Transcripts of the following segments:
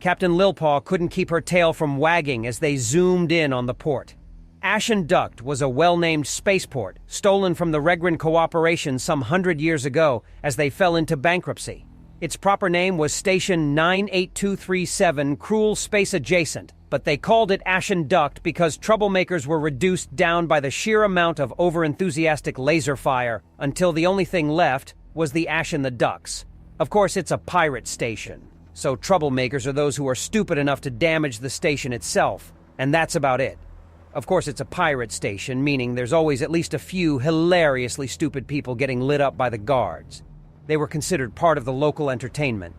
Captain Lilpaw couldn't keep her tail from wagging as they zoomed in on the port. Ashen Duct was a well-named spaceport, stolen from the Regran Cooperation some 100 years ago as they fell into bankruptcy. Its proper name was Station 98237 Cruel Space Adjacent, but they called it Ashen Duct because troublemakers were reduced down by the sheer amount of overenthusiastic laser fire until the only thing left was the ash in the ducts. Of course, it's a pirate station, so troublemakers are those who are stupid enough to damage the station itself, and that's about it. Of course, it's a pirate station, meaning there's always at least a few hilariously stupid people getting lit up by the guards. They were considered part of the local entertainment.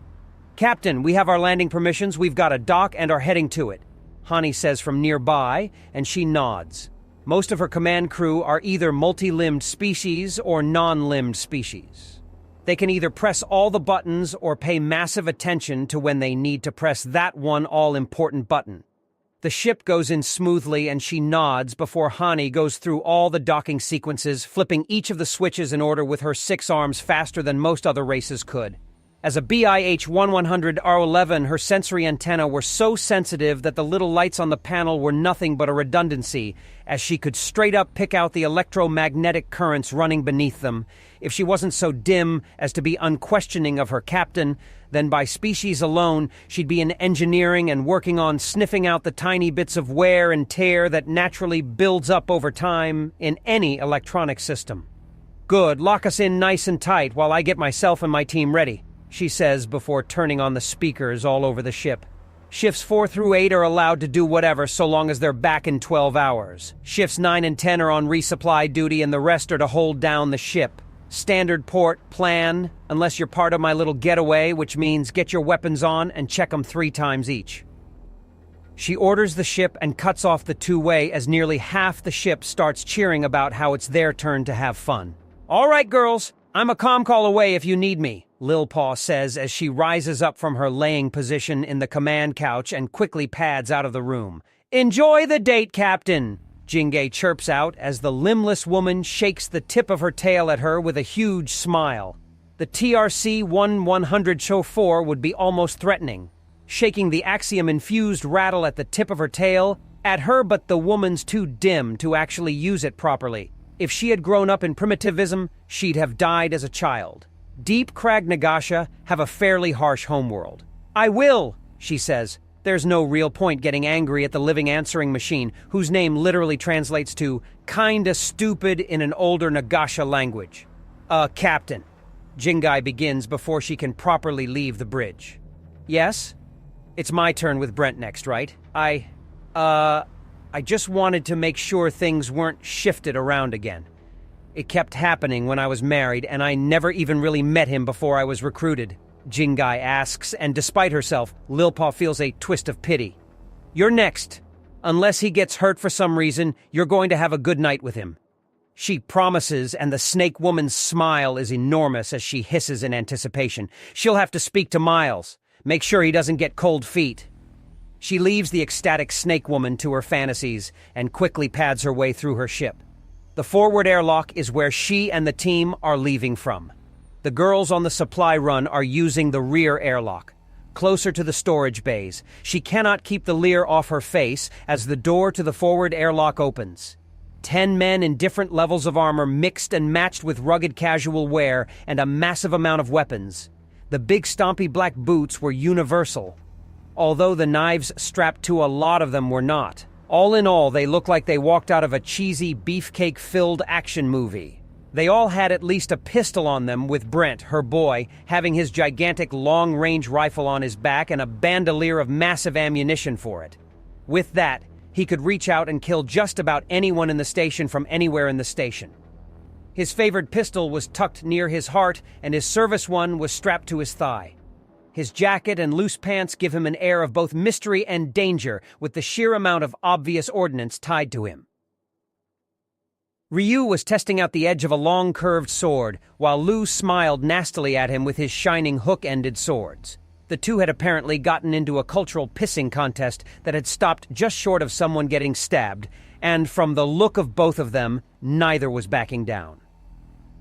"Captain, we have our landing permissions, we've got a dock and are heading to it," Hani says from nearby, and she nods. Most of her command crew are either multi-limbed species or non-limbed species. They can either press all the buttons or pay massive attention to when they need to press that one all-important button. The ship goes in smoothly and she nods before Hani goes through all the docking sequences, flipping each of the switches in order with her 6 arms faster than most other races could. As a BIH-1100R11, her sensory antennae were so sensitive that the little lights on the panel were nothing but a redundancy, as she could straight up pick out the electromagnetic currents running beneath them. If she wasn't so dim as to be unquestioning of her captain, then by species alone, she'd be in engineering and working on sniffing out the tiny bits of wear and tear that naturally builds up over time in any electronic system. "Good, lock us in nice and tight while I get myself and my team ready," she says before turning on the speakers all over the ship. "Shifts 4 through 8 are allowed to do whatever so long as they're back in 12 hours. Shifts 9 and 10 are on resupply duty and the rest are to hold down the ship. Standard port, plan, unless you're part of my little getaway, which means get your weapons on and check them 3 times each." She orders the ship and cuts off the two-way as nearly half the ship starts cheering about how it's their turn to have fun. "All right, girls, I'm a comm call away if you need me," Lilpaw says as she rises up from her laying position in the command couch and quickly pads out of the room. "Enjoy the date, Captain," Jingay chirps out as the limbless woman shakes the tip of her tail at her with a huge smile. The TRC-1100 chauffeur would be almost threatening, shaking the axiom-infused rattle at the tip of her tail at her, but the woman's too dim to actually use it properly. If she had grown up in primitivism, she'd have died as a child. Deep Crag Nagasha have a fairly harsh homeworld. "I will," she says. There's no real point getting angry at the living answering machine, whose name literally translates to "kinda stupid" in an older Nagasha language. Captain," Jingay begins before she can properly leave the bridge. "Yes? It's my turn with Brent next, right? I just wanted to make sure things weren't shifted around again. It kept happening when I was married, and I never even really met him before I was recruited," Jingay asks, and despite herself, Lilpaw feels a twist of pity. "You're next. Unless he gets hurt for some reason, you're going to have a good night with him," she promises, and the snake woman's smile is enormous as she hisses in anticipation. "She'll have to speak to Miles. Make sure he doesn't get cold feet." She leaves the ecstatic snake woman to her fantasies and quickly pads her way through her ship. The forward airlock is where she and the team are leaving from. The girls on the supply run are using the rear airlock, closer to the storage bays. She cannot keep the leer off her face as the door to the forward airlock opens. 10 men in different levels of armor mixed and matched with rugged casual wear and a massive amount of weapons. The big stompy black boots were universal, although the knives strapped to a lot of them were not. All in all, they looked like they walked out of a cheesy beefcake-filled action movie. They all had at least a pistol on them, with Brent, her boy, having his gigantic long-range rifle on his back and a bandolier of massive ammunition for it. With that, he could reach out and kill just about anyone in the station from anywhere in the station. His favored pistol was tucked near his heart, and his service one was strapped to his thigh. His jacket and loose pants give him an air of both mystery and danger, with the sheer amount of obvious ordnance tied to him. Ryu was testing out the edge of a long curved sword, while Lu smiled nastily at him with his shining hook-ended swords. The two had apparently gotten into a cultural pissing contest that had stopped just short of someone getting stabbed, and from the look of both of them, neither was backing down.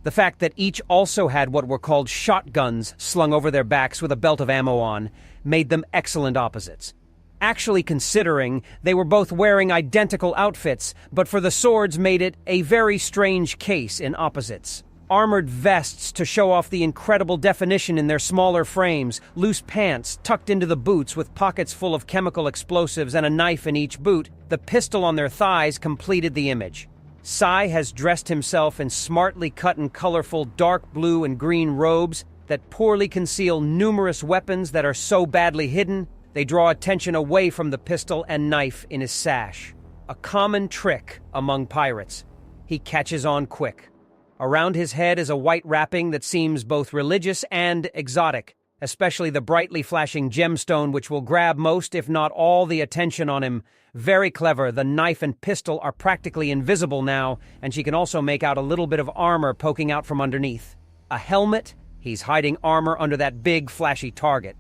The fact that each also had what were called shotguns slung over their backs with a belt of ammo on made them excellent opposites. Actually, considering they were both wearing identical outfits, but for the swords made it a very strange case in opposites. Armored vests to show off the incredible definition in their smaller frames, loose pants tucked into the boots with pockets full of chemical explosives and a knife in each boot, the pistol on their thighs completed the image. Sai has dressed himself in smartly cut and colorful dark blue and green robes that poorly conceal numerous weapons that are so badly hidden they draw attention away from the pistol and knife in his sash. A common trick among pirates. He catches on quick. Around his head is a white wrapping that seems both religious and exotic, especially the brightly flashing gemstone which will grab most, if not all, the attention on him. Very clever, the knife and pistol are practically invisible now, and she can also make out a little bit of armor poking out from underneath. A helmet? He's hiding armor under that big, flashy target.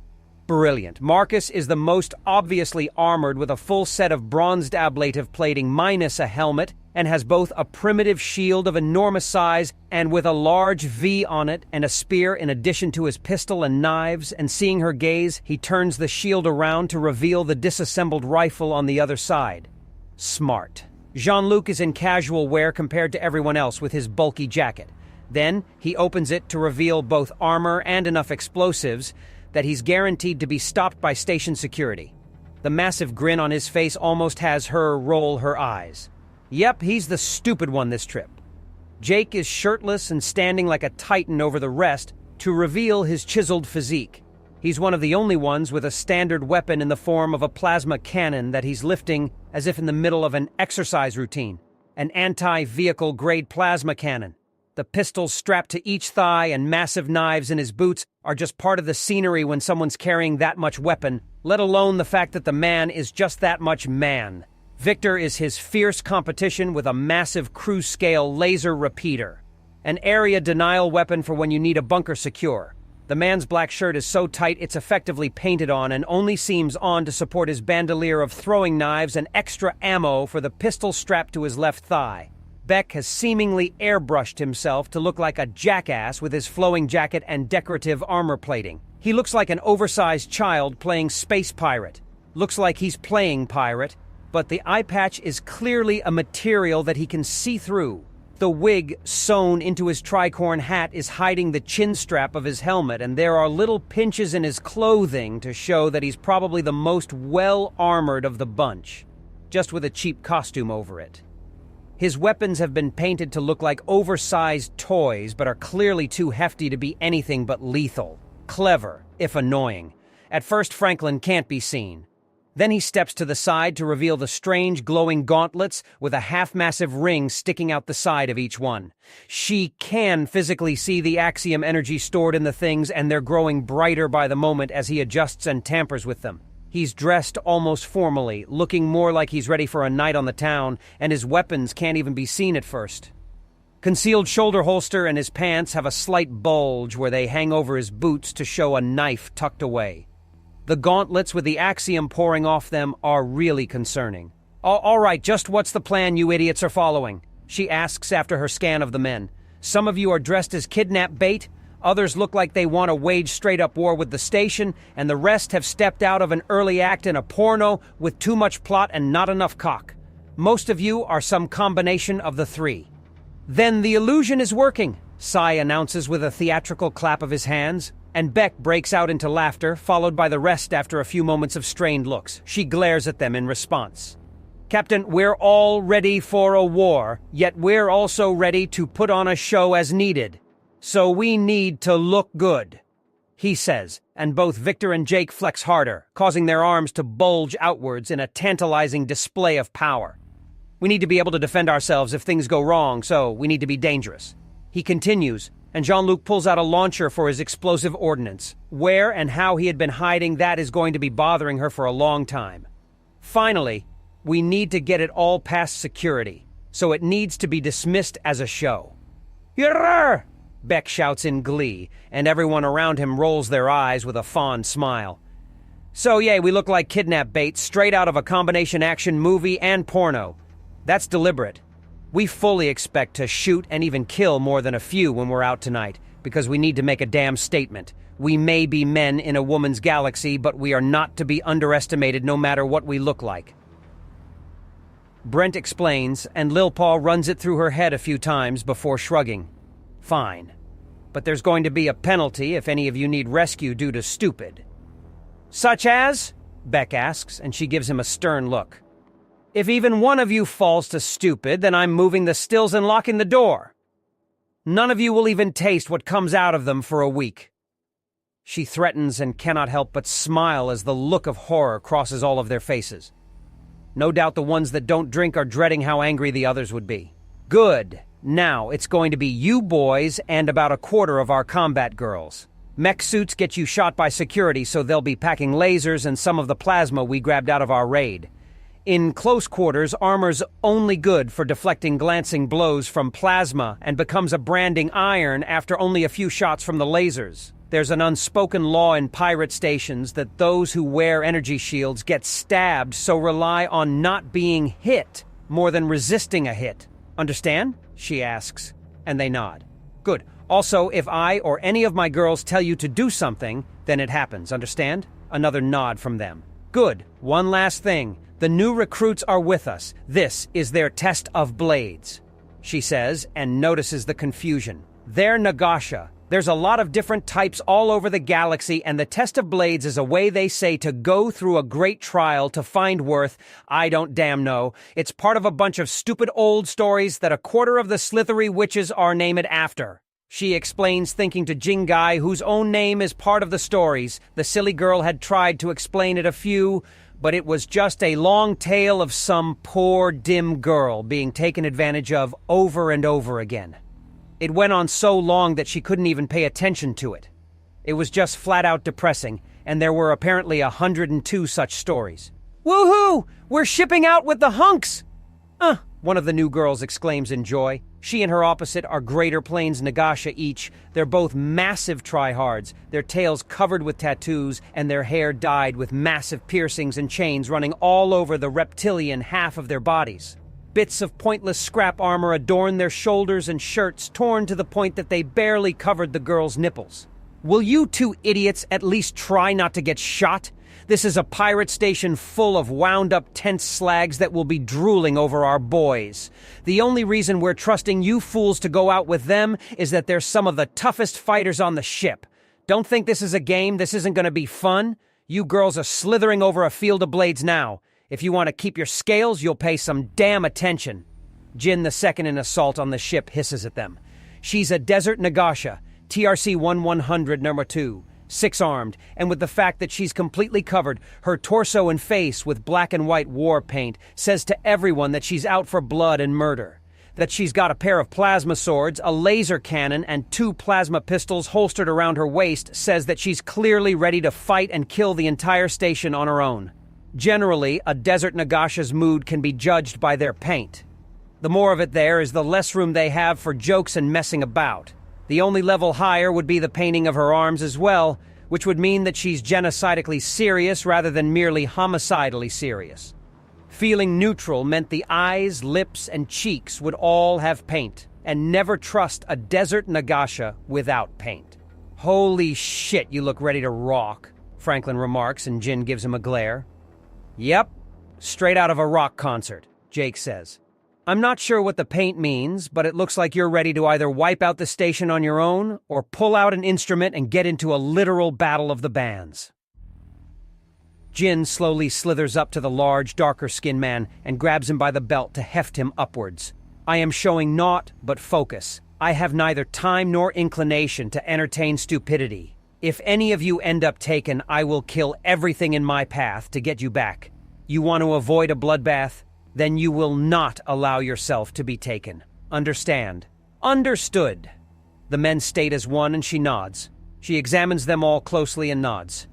Brilliant. Marcus is the most obviously armored with a full set of bronzed ablative plating minus a helmet, and has both a primitive shield of enormous size and with a large V on it and a spear in addition to his pistol and knives, and seeing her gaze, he turns the shield around to reveal the disassembled rifle on the other side. Smart. Jean-Luc is in casual wear compared to everyone else with his bulky jacket. Then he opens it to reveal both armor and enough explosives that he's guaranteed to be stopped by station security. The massive grin on his face almost has her roll her eyes. Yep, he's the stupid one this trip. Jake is shirtless and standing like a titan over the rest to reveal his chiseled physique. He's one of the only ones with a standard weapon in the form of a plasma cannon that he's lifting as if in the middle of an exercise routine. An anti-vehicle grade plasma cannon. The pistols strapped to each thigh and massive knives in his boots are just part of the scenery when someone's carrying that much weapon, let alone the fact that the man is just that much man. Victor is his fierce competition with a massive cruise-scale laser repeater. An area denial weapon for when you need a bunker secure. The man's black shirt is so tight it's effectively painted on and only seams on to support his bandolier of throwing knives and extra ammo for the pistol strapped to his left thigh. Beck has seemingly airbrushed himself to look like a jackass with his flowing jacket and decorative armor plating. He looks like an oversized child playing space pirate. Looks like he's playing pirate, but the eye patch is clearly a material that he can see through. The wig sewn into his tricorn hat is hiding the chin strap of his helmet, and there are little pinches in his clothing to show that he's probably the most well-armored of the bunch, just with a cheap costume over it. His weapons have been painted to look like oversized toys, but are clearly too hefty to be anything but lethal. Clever, if annoying. At first, Franklin can't be seen. Then he steps to the side to reveal the strange glowing gauntlets with a half-massive ring sticking out the side of each one. She can physically see the axiom energy stored in the things, and they're growing brighter by the moment as he adjusts and tampers with them. He's dressed almost formally, looking more like he's ready for a night on the town, and his weapons can't even be seen at first. Concealed shoulder holster and his pants have a slight bulge where they hang over his boots to show a knife tucked away. The gauntlets with the axiom pouring off them are really concerning. All right, just what's the plan you idiots are following? She asks after her scan of the men. Some of you are dressed as kidnap bait, others look like they want to wage straight-up war with the station, and the rest have stepped out of an early act in a porno with too much plot and not enough cock. Most of you are some combination of the three. Then the illusion is working, Sai announces with a theatrical clap of his hands, and Beck breaks out into laughter, followed by the rest after a few moments of strained looks. She glares at them in response. Captain, we're all ready for a war, yet we're also ready to put on a show as needed. So we need to look good, he says, and both Victor and Jake flex harder, causing their arms to bulge outwards in a tantalizing display of power. We need to be able to defend ourselves if things go wrong, so we need to be dangerous. He continues, and Jean-Luc pulls out a launcher for his explosive ordnance. Where and how he had been hiding that is going to be bothering her for a long time. Finally, we need to get it all past security, so it needs to be dismissed as a show. Yerrr! Beck shouts in glee, and everyone around him rolls their eyes with a fond smile. So yeah, we look like kidnap bait straight out of a combination action movie and porno. That's deliberate. We fully expect to shoot and even kill more than a few when we're out tonight, because we need to make a damn statement. We may be men in a woman's galaxy, but we are not to be underestimated no matter what we look like. Brent explains, and Lilpaw runs it through her head a few times before shrugging. Fine. But there's going to be a penalty if any of you need rescue due to stupid. Such as? Beck asks, and she gives him a stern look. If even one of you falls to stupid, then I'm moving the stills and locking the door. None of you will even taste what comes out of them for a week. She threatens and cannot help but smile as the look of horror crosses all of their faces. No doubt the ones that don't drink are dreading how angry the others would be. Good. Now it's going to be you boys and about a quarter of our combat girls. Mech suits get you shot by security, so they'll be packing lasers and some of the plasma we grabbed out of our raid. In close quarters, armor's only good for deflecting glancing blows from plasma and becomes a branding iron after only a few shots from the lasers. There's an unspoken law in pirate stations that those who wear energy shields get stabbed, so rely on not being hit more than resisting a hit. Understand? She asks, and they nod. Good. Also, if I or any of my girls tell you to do something, then it happens, understand? Another nod from them. Good. One last thing. The new recruits are with us. This is their test of blades, she says, and notices the confusion. They're Nagasha. There's a lot of different types all over the galaxy, and the test of blades is a way they say to go through a great trial to find worth. I don't damn know. It's part of a bunch of stupid old stories that a quarter of the slithery witches are named after. She explains, thinking to Jingai, whose own name is part of the stories. The silly girl had tried to explain it a few, but it was just a long tale of some poor, dim girl being taken advantage of over and over again. It went on so long that she couldn't even pay attention to it. It was just flat-out depressing, and there were apparently 102 such stories. Woohoo! We're shipping out with the hunks! One of the new girls exclaims in joy. She and her opposite are Greater Plains Nagasha each. They're both massive tryhards, their tails covered with tattoos and their hair dyed with massive piercings and chains running all over the reptilian half of their bodies. Bits of pointless scrap armor adorn their shoulders and shirts, torn to the point that they barely covered the girls' nipples. Will you two idiots at least try not to get shot? This is a pirate station full of wound-up tense slags that will be drooling over our boys. The only reason we're trusting you fools to go out with them is that they're some of the toughest fighters on the ship. Don't think this is a game. This isn't going to be fun. You girls are slithering over a field of blades now. If you want to keep your scales, you'll pay some damn attention. Jin, the second in assault on the ship, hisses at them. She's a Desert Nagasha, TRC-1100 number 2. 6-armed, and with the fact that she's completely covered, her torso and face with black and white war paint, says to everyone that she's out for blood and murder. That she's got a pair of plasma swords, a laser cannon, and 2 plasma pistols holstered around her waist says that she's clearly ready to fight and kill the entire station on her own. Generally, a Desert Nagasha's mood can be judged by their paint. The more of it there is, the less room they have for jokes and messing about. The only level higher would be the painting of her arms as well, which would mean that she's genocidically serious rather than merely homicidally serious. Feeling neutral meant the eyes, lips, and cheeks would all have paint, and never trust a Desert Nagasha without paint. Holy shit, you look ready to rock, Franklin remarks, and Jin gives him a glare. Yep, straight out of a rock concert, Jake says. I'm not sure what the paint means, but it looks like you're ready to either wipe out the station on your own or pull out an instrument and get into a literal battle of the bands. Jin slowly slithers up to the large, darker-skinned man and grabs him by the belt to heft him upwards. I am showing naught but focus. I have neither time nor inclination to entertain stupidity. If any of you end up taken, I will kill everything in my path to get you back. You want to avoid a bloodbath? Then you will not allow yourself to be taken. Understand? Understood. The men state as one, and she nods. She examines them all closely and nods.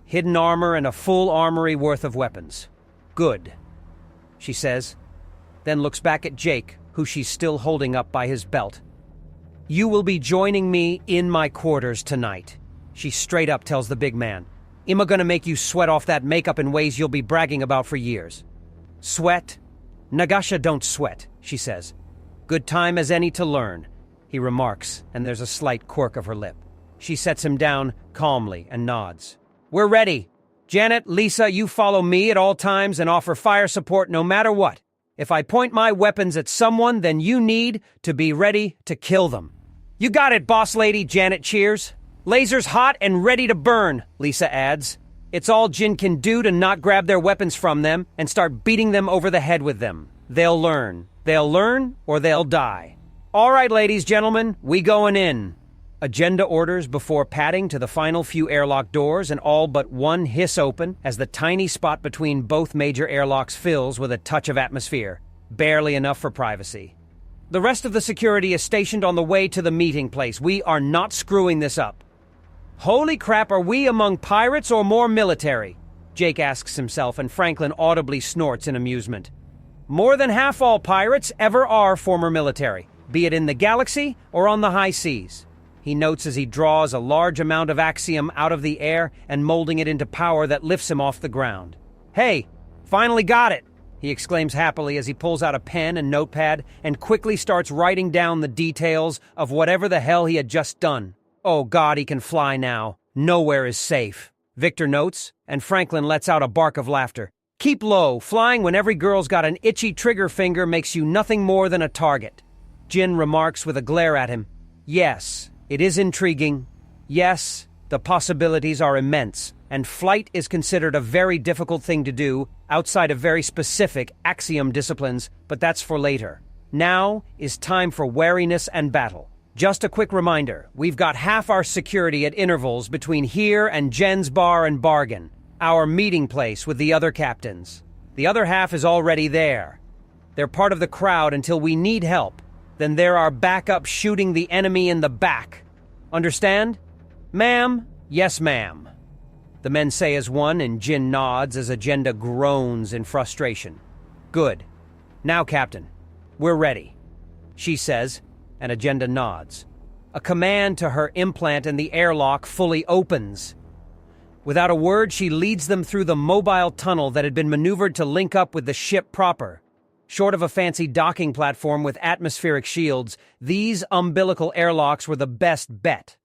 Hidden armor and a full armory worth of weapons. Good, she says, then looks back at Jake, who she's still holding up by his belt. You will be joining me in my quarters tonight, she straight up tells the big man. I'm gonna make you sweat off that makeup in ways you'll be bragging about for years. Sweat? Nagasha don't sweat, she says. Good time as any to learn, he remarks, and there's a slight quirk of her lip. She sets him down calmly and nods. We're ready. Janet, Lisa, you follow me at all times and offer fire support no matter what. If I point my weapons at someone, then you need to be ready to kill them. You got it, boss lady, Janet cheers. Lasers hot and ready to burn, Lisa adds. It's all Jin can do to not grab their weapons from them and start beating them over the head with them. They'll learn. They'll learn or they'll die. All right, ladies, gentlemen, we going in. Agenda orders before padding to the final few airlock doors, and all but one hiss open as the tiny spot between both major airlocks fills with a touch of atmosphere, barely enough for privacy. The rest of the security is stationed on the way to the meeting place. We are not screwing this up. Holy crap, are we among pirates or more military? Jake asks himself, and Franklin audibly snorts in amusement. More than half all pirates ever are former military, be it in the galaxy or on the high seas. He notes as he draws a large amount of axiom out of the air and molding it into power that lifts him off the ground. Hey, finally got it, he exclaims happily as he pulls out a pen and notepad and quickly starts writing down the details of whatever the hell he had just done. Oh God, he can fly now. Nowhere is safe. Victor notes, and Franklin lets out a bark of laughter. Keep low. Flying when every girl's got an itchy trigger finger makes you nothing more than a target. Jin remarks with a glare at him. Yes, it is intriguing. Yes, the possibilities are immense, and flight is considered a very difficult thing to do outside of very specific axiom disciplines, but that's for later. Now is time for wariness and battle. Just a quick reminder, we've got half our security at intervals between here and Jen's Bar and Bargain, our meeting place with the other captains. The other half is already there. They're part of the crowd until we need help. Then there are backup shooting the enemy in the back. Understand? Ma'am? Yes, ma'am. The men say as one, and Jin nods as Agenda groans in frustration. Good. Now, Captain, we're ready, she says, and Agenda nods. A command to her implant and the airlock fully opens. Without a word, she leads them through the mobile tunnel that had been maneuvered to link up with the ship proper. Short of a fancy docking platform with atmospheric shields, these umbilical airlocks were the best bet.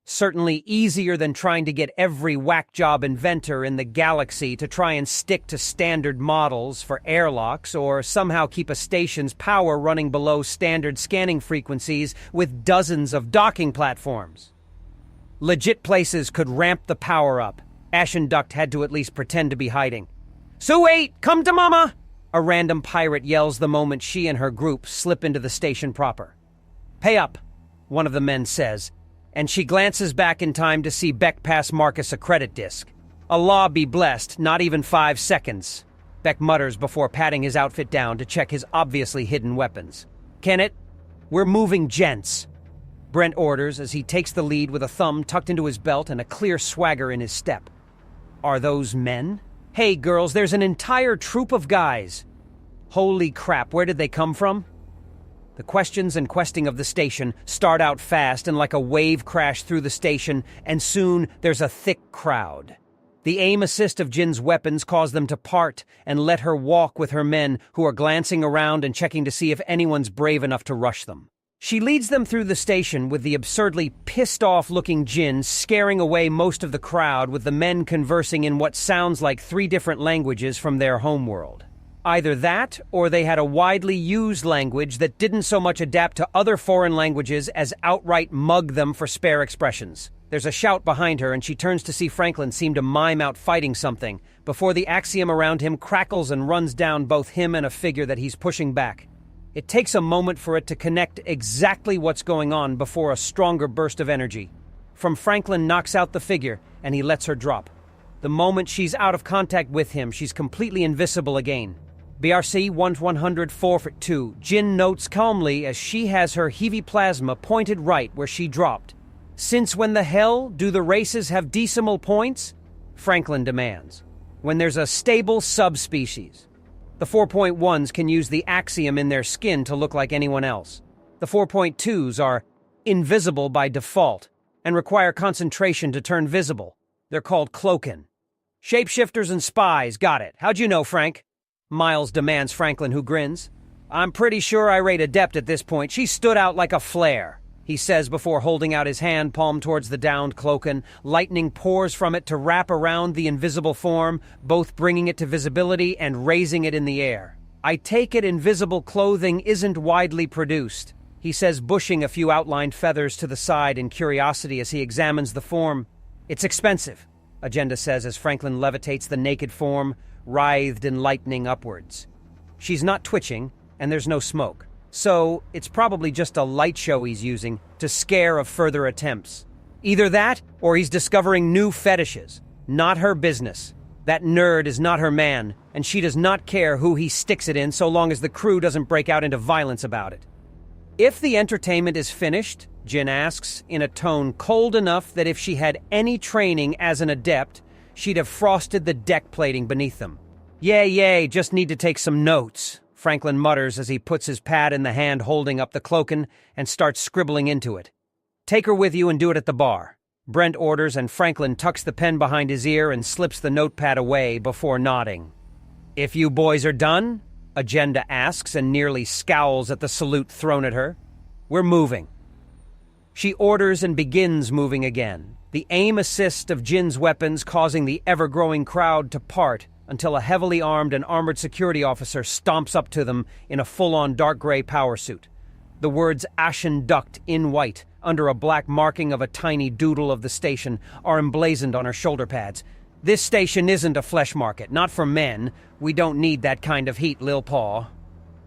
Certainly easier than trying to get every whack-job inventor in the galaxy to try and stick to standard models for airlocks or somehow keep a station's power running below standard scanning frequencies with dozens of docking platforms. Legit places could ramp the power up. Ashen Duct had to at least pretend to be hiding. So wait, come to mama! A random pirate yells the moment she and her group slip into the station proper. Pay up, one of the men says, and she glances back in time to see Beck pass Marcus a credit disc. Allah be blessed, not even 5 seconds. Beck mutters before patting his outfit down to check his obviously hidden weapons. Kenneth, we're moving, gents. Brent orders as he takes the lead with a thumb tucked into his belt and a clear swagger in his step. Are those men? Hey, girls, there's an entire troop of guys. Holy crap, where did they come from? The questions and questing of the station start out fast and like a wave crash through the station, and soon there's a thick crowd. The aim assist of Jin's weapons cause them to part and let her walk with her men who are glancing around and checking to see if anyone's brave enough to rush them. She leads them through the station with the absurdly pissed-off-looking Jin scaring away most of the crowd with the men conversing in what sounds like 3 different languages from their homeworld. Either that, or they had a widely used language that didn't so much adapt to other foreign languages as outright mug them for spare expressions. There's a shout behind her, and she turns to see Franklin seem to mime out fighting something, before the axiom around him crackles and runs down both him and a figure that he's pushing back. It takes a moment for it to connect exactly what's going on before a stronger burst of energy. From Franklin knocks out the figure, and he lets her drop. The moment she's out of contact with him, she's completely invisible again. BRC 1100 forfeit 2, Jin notes calmly as she has her Heavy plasma pointed right where she dropped. Since when the hell do the races have decimal points? Franklin demands. When there's a stable subspecies. The 4.1s can use the axiom in their skin to look like anyone else. The 4.2s are invisible by default and require concentration to turn visible. They're called cloakin. Shapeshifters and spies, got it. How'd you know, Frank? Miles demands Franklin, who grins. I'm pretty sure I rate adept at this point. She stood out like a flare, he says before holding out his hand palm towards the downed cloakin. Lightning pours from it to wrap around the invisible form, both bringing it to visibility and raising it in the air. I take it invisible clothing isn't widely produced, he says, bushing a few outlined feathers to the side in curiosity as he examines the form. It's expensive, Agenda says as Franklin levitates the naked form, writhed in lightning upwards. She's not twitching, and there's no smoke. So, it's probably just a light show he's using to scare of further attempts. Either that, or he's discovering new fetishes. Not her business. That nerd is not her man, and she does not care who he sticks it in so long as the crew doesn't break out into violence about it. If the entertainment is finished, Jin asks, in a tone cold enough that if she had any training as an adept, she'd have frosted the deck plating beneath them. Yay, just need to take some notes, Franklin mutters as he puts his pad in the hand holding up the cloakin and starts scribbling into it. Take her with you and do it at the bar, Brent orders, and Franklin tucks the pen behind his ear and slips the notepad away before nodding. If you boys are done, Agenda asks and nearly scowls at the salute thrown at her. We're moving. She orders and begins moving again, the aim assist of Jin's weapons causing the ever-growing crowd to part until a heavily armed and armored security officer stomps up to them in a full-on dark gray power suit. The words Ashen Duct in white, under a black marking of a tiny doodle of the station, are emblazoned on her shoulder pads. This station isn't a flesh market, not for men. We don't need that kind of heat, Lilpaw.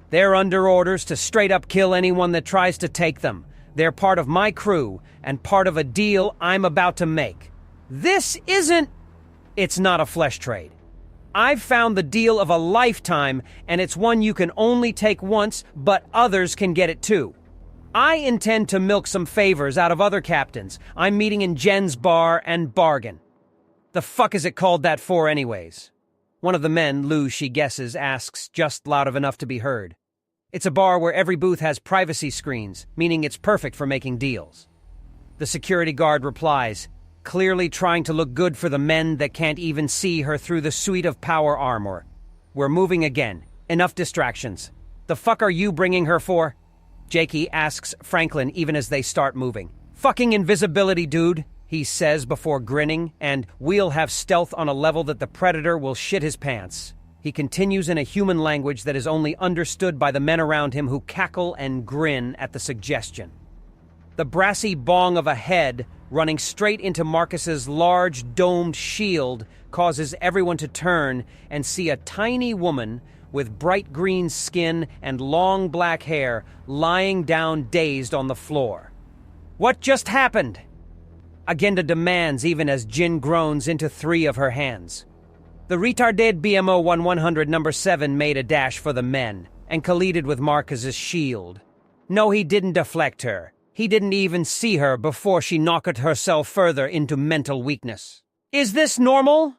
They're under orders to straight up kill anyone that tries to take them. They're part of my crew, and part of a deal I'm about to make. This isn't... It's not a flesh trade. I've found the deal of a lifetime, and it's one you can only take once, but others can get it too. I intend to milk some favors out of other captains. I'm meeting in Jen's bar and bargain. The fuck is it called that for anyways? One of the men, Lou, she guesses, asks just loud enough to be heard. It's a bar where every booth has privacy screens, meaning it's perfect for making deals. The security guard replies, clearly trying to look good for the men that can't even see her through the suite of power armor. We're moving again. Enough distractions. The fuck are you bringing her for? Jakey asks Franklin even as they start moving. Fucking invisibility, dude, he says before grinning, and we'll have stealth on a level that the Predator will shit his pants. He continues in a human language that is only understood by the men around him who cackle and grin at the suggestion. The brassy bong of a head running straight into Marcus's large domed shield causes everyone to turn and see a tiny woman with bright green skin and long black hair lying down dazed on the floor. What just happened? Agenda demands even as Jin groans into 3 of her hands. The retarded BMO 1100 number 7 made a dash for the men and collided with Marcus's shield. No, he didn't deflect her. He didn't even see her before she knocked herself further into mental weakness. Is this normal?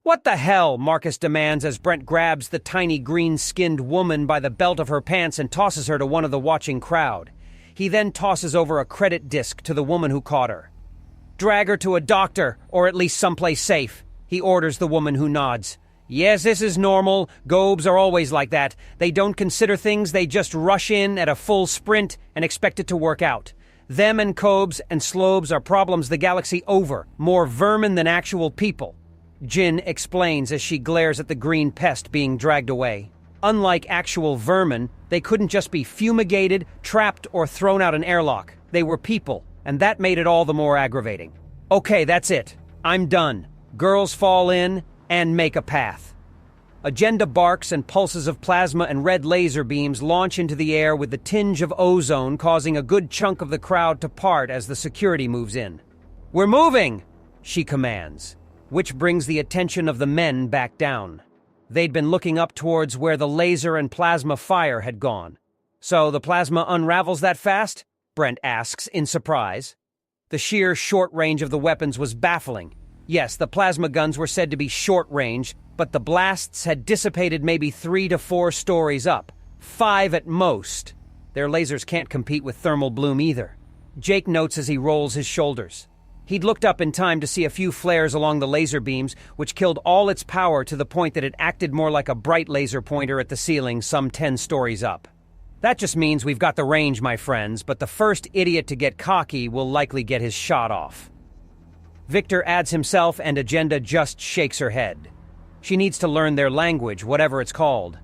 What the hell? Marcus demands as Brent grabs the tiny green-skinned woman by the belt of her pants and tosses her to one of the watching crowd. He then tosses over a credit disc to the woman who caught her. Drag her to a doctor, or at least someplace safe, he orders the woman who nods. Yes, this is normal. Gobes are always like that. They don't consider things, they just rush in at a full sprint and expect it to work out. Them and Cobes and Slobes are problems the galaxy over, more vermin than actual people. Jin explains as she glares at the green pest being dragged away. Unlike actual vermin, they couldn't just be fumigated, trapped, or thrown out an airlock. They were people, and that made it all the more aggravating. Okay, that's it. I'm done. Girls fall in and make a path. Agenda barks and pulses of plasma and red laser beams launch into the air with the tinge of ozone causing a good chunk of the crowd to part as the security moves in. We're moving, she commands, which brings the attention of the men back down. They'd been looking up towards where the laser and plasma fire had gone. So the plasma unravels that fast? Brent asks in surprise. The sheer short range of the weapons was baffling. Yes, the plasma guns were said to be short range, but the blasts had dissipated maybe 3 to 4 stories up. 5 at most. Their lasers can't compete with thermal bloom either. Jake notes as he rolls his shoulders. He'd looked up in time to see a few flares along the laser beams, which killed all its power to the point that it acted more like a bright laser pointer at the ceiling some 10 stories up. That just means we've got the range, my friends, but the first idiot to get cocky will likely get his shot off. Victor adds himself and Agenda just shakes her head. She needs to learn their language, whatever it's called.